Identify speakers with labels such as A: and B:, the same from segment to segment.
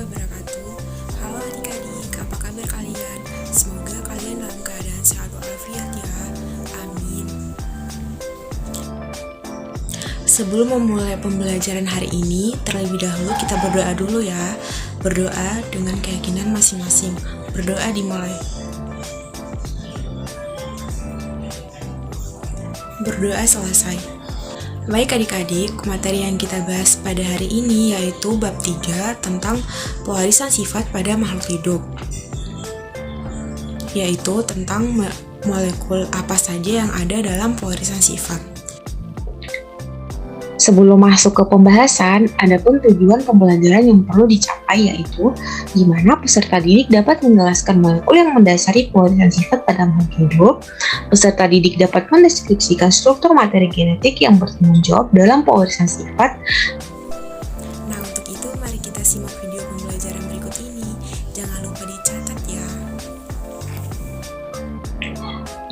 A: wabarakatuh. Halo adik-adik, apa kabar kalian? Semoga kalian dalam keadaan sehat walafiat ya. Amin. Sebelum memulai pembelajaran hari ini, terlebih dahulu kita berdoa dulu ya. Berdoa dengan keyakinan masing-masing. Berdoa dimulai. Berdoa selesai. Baik adik-adik, materi yang kita bahas pada hari ini yaitu bab 3 tentang pewarisan sifat pada makhluk hidup. Yaitu tentang molekul apa saja yang ada dalam pewarisan sifat.
B: Sebelum masuk ke pembahasan, ada pun tujuan pembelajaran yang perlu dicapai yaitu di mana peserta didik dapat menjelaskan molekul yang mendasari pewarisan sifat pada makhluk hidup. Peserta didik dapat mendeskripsikan struktur materi genetik yang bertanggung jawab dalam pewarisan sifat.
A: Nah, untuk itu mari kita simak video pembelajaran berikut ini. Jangan lupa dicatat ya.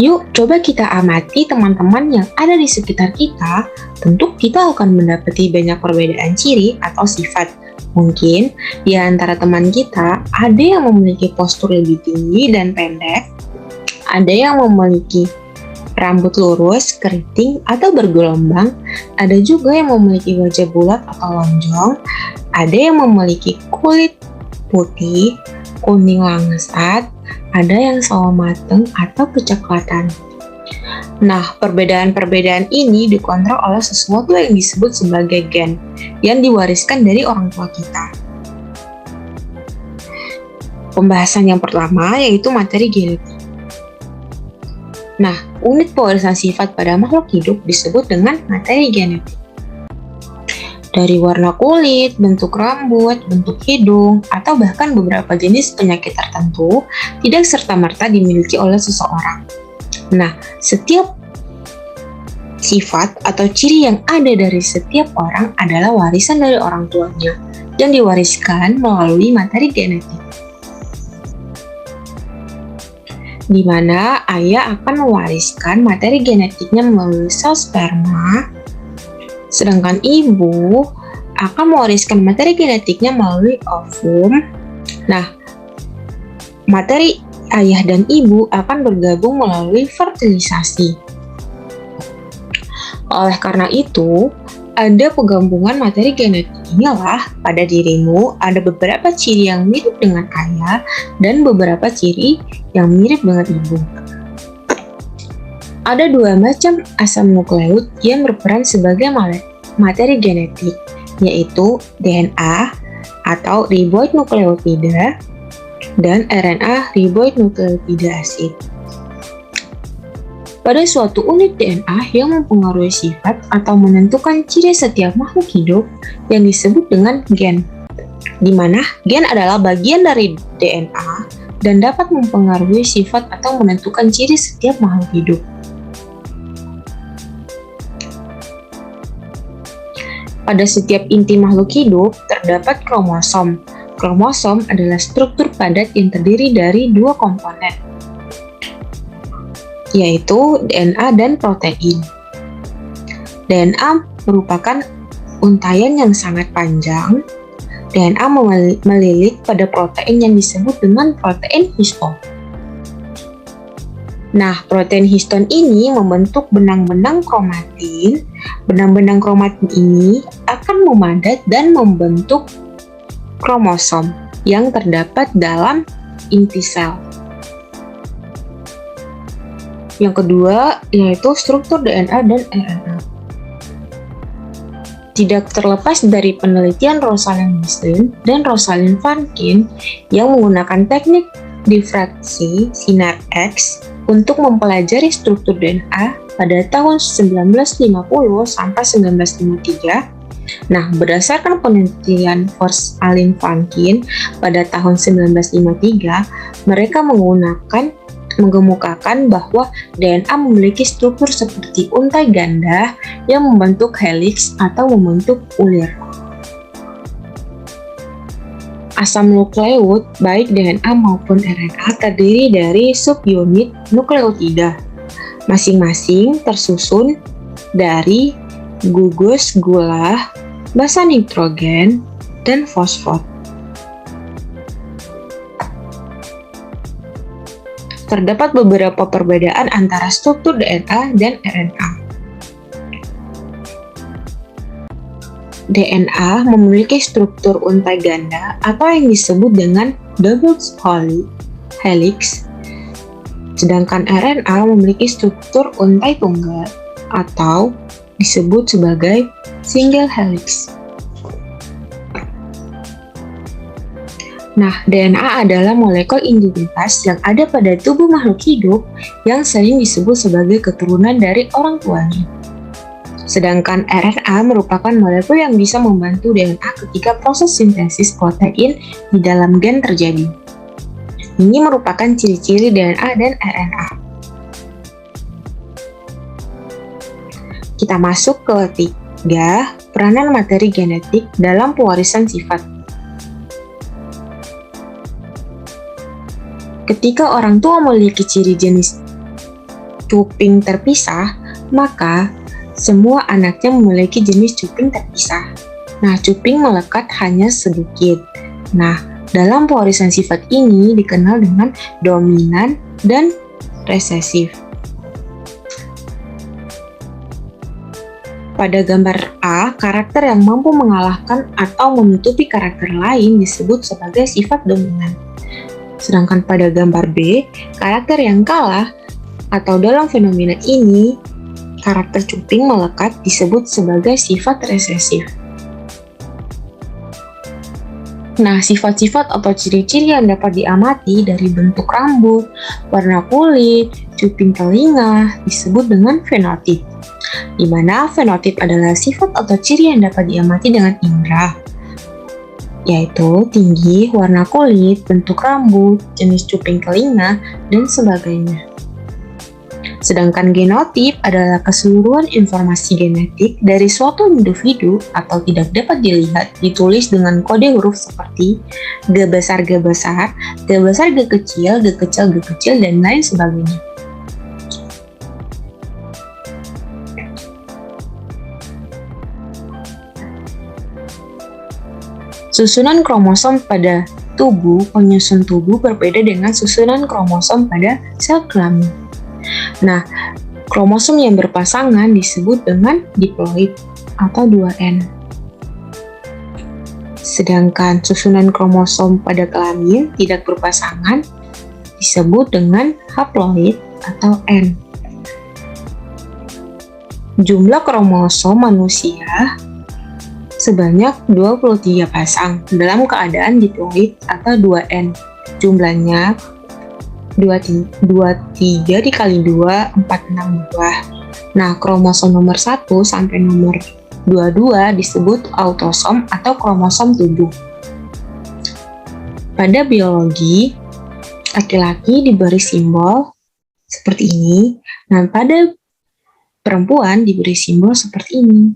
B: Yuk, coba kita amati teman-teman yang ada di sekitar kita. Tentu kita akan mendapati banyak perbedaan ciri atau sifat. Mungkin di antara teman kita ada yang memiliki postur lebih tinggi dan pendek, ada yang memiliki rambut lurus, keriting, atau bergelombang, ada juga yang memiliki wajah bulat atau lonjong, ada yang memiliki kulit putih, kuning langsat, ada yang sawo mateng atau kecoklatan. Nah, perbedaan-perbedaan ini dikontrol oleh sesuatu yang disebut sebagai gen yang diwariskan dari orang tua kita. Pembahasan yang pertama yaitu materi genetik. Nah, unit pewarisan sifat pada makhluk hidup disebut dengan materi genetik. Dari warna kulit, bentuk rambut, bentuk hidung, atau bahkan beberapa jenis penyakit tertentu tidak serta-merta dimiliki oleh seseorang. Nah, setiap sifat atau ciri yang ada dari setiap orang adalah warisan dari orang tuanya yang diwariskan melalui materi genetik. Di mana ayah akan mewariskan materi genetiknya melalui sel sperma, sedangkan ibu akan mewariskan materi genetiknya melalui ovum. Nah, materi ayah dan ibu akan bergabung melalui fertilisasi. Oleh karena itu, ada penggabungan materi genetik inilah pada dirimu ada beberapa ciri yang mirip dengan ayah dan beberapa ciri yang mirip dengan ibu. Ada dua macam asam nukleot yang berperan sebagai materi genetik, yaitu DNA atau riboid nukleotida dan RNA riboid nukleotida asid. Pada suatu unit DNA yang mempengaruhi sifat atau menentukan ciri setiap makhluk hidup yang disebut dengan gen, di mana gen adalah bagian dari DNA dan dapat mempengaruhi sifat atau menentukan ciri setiap makhluk hidup. Pada setiap inti makhluk hidup terdapat kromosom. Kromosom adalah struktur padat yang terdiri dari dua komponen, yaitu DNA dan protein. DNA merupakan untaian yang sangat panjang. DNA melilit pada protein yang disebut dengan protein histon. Nah, protein histon ini membentuk benang-benang kromatin. Benang-benang kromatin ini akan memadat dan membentuk kromosom yang terdapat dalam inti sel. Yang kedua yaitu struktur DNA dan RNA. Tidak terlepas dari penelitian Rosalind Nielsen dan Rosalind Franklin yang menggunakan teknik difraksi sinar X untuk mempelajari struktur DNA pada tahun 1950 sampai 1953. Nah, berdasarkan penelitian Rosalind Franklin pada tahun 1953, mereka mengemukakan bahwa DNA memiliki struktur seperti untai ganda yang membentuk heliks atau membentuk ulir. Asam nukleot, baik DNA maupun RNA, terdiri dari subunit nukleotida. Masing-masing tersusun dari gugus gula, basa nitrogen, dan fosfat. terdapat beberapa perbedaan antara struktur DNA dan RNA. DNA memiliki struktur untai ganda atau yang disebut dengan double helix, sedangkan RNA memiliki struktur untai tunggal atau disebut sebagai single helix. Nah, DNA adalah molekul identitas yang ada pada tubuh makhluk hidup yang sering disebut sebagai keturunan dari orang tuanya. Sedangkan RNA merupakan molekul yang bisa membantu DNA ketika proses sintesis protein di dalam gen terjadi. Ini merupakan ciri-ciri DNA dan RNA. Kita masuk ke 3, peranan materi genetik dalam pewarisan sifat. Ketika orang tua memiliki ciri jenis cuping terpisah, maka semua anaknya memiliki jenis cuping terpisah. Nah, cuping melekat hanya sedikit. Nah, dalam pewarisan sifat ini dikenal dengan dominan dan resesif. Pada gambar A, karakter yang mampu mengalahkan atau menutupi karakter lain disebut sebagai sifat dominan. Sedangkan pada gambar B, karakter yang kalah atau dalam fenomena ini, karakter cuping melekat disebut sebagai sifat resesif. Nah, sifat-sifat atau ciri-ciri yang dapat diamati dari bentuk rambut, warna kulit, cuping telinga disebut dengan fenotip, di mana fenotip adalah sifat atau ciri yang dapat diamati dengan indera, yaitu tinggi, warna kulit, bentuk rambut, jenis cuping telinga, dan sebagainya. Sedangkan genotip adalah keseluruhan informasi genetik dari suatu individu atau tidak dapat dilihat ditulis dengan kode huruf seperti G besar, G besar, G besar, G kecil, G kecil, G kecil, dan lain sebagainya. Susunan kromosom pada penyusun tubuh berbeda dengan susunan kromosom pada sel kelamin. Nah, kromosom yang berpasangan disebut dengan diploid atau 2N. Sedangkan susunan kromosom pada kelamin tidak berpasangan disebut dengan haploid atau N. Jumlah kromosom manusia sebanyak 23 pasang dalam keadaan diploid atau 2N. Jumlahnya 23 dikali 2, 46 buah. Nah, kromosom nomor 1 sampai nomor 22 disebut autosom atau kromosom tubuh. Pada biologi, laki-laki diberi simbol seperti ini, dan pada perempuan diberi simbol seperti ini.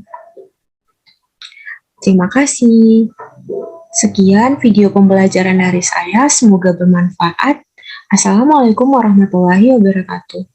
B: Terima kasih. Sekian video pembelajaran dari saya, semoga bermanfaat. Assalamualaikum warahmatullahi wabarakatuh.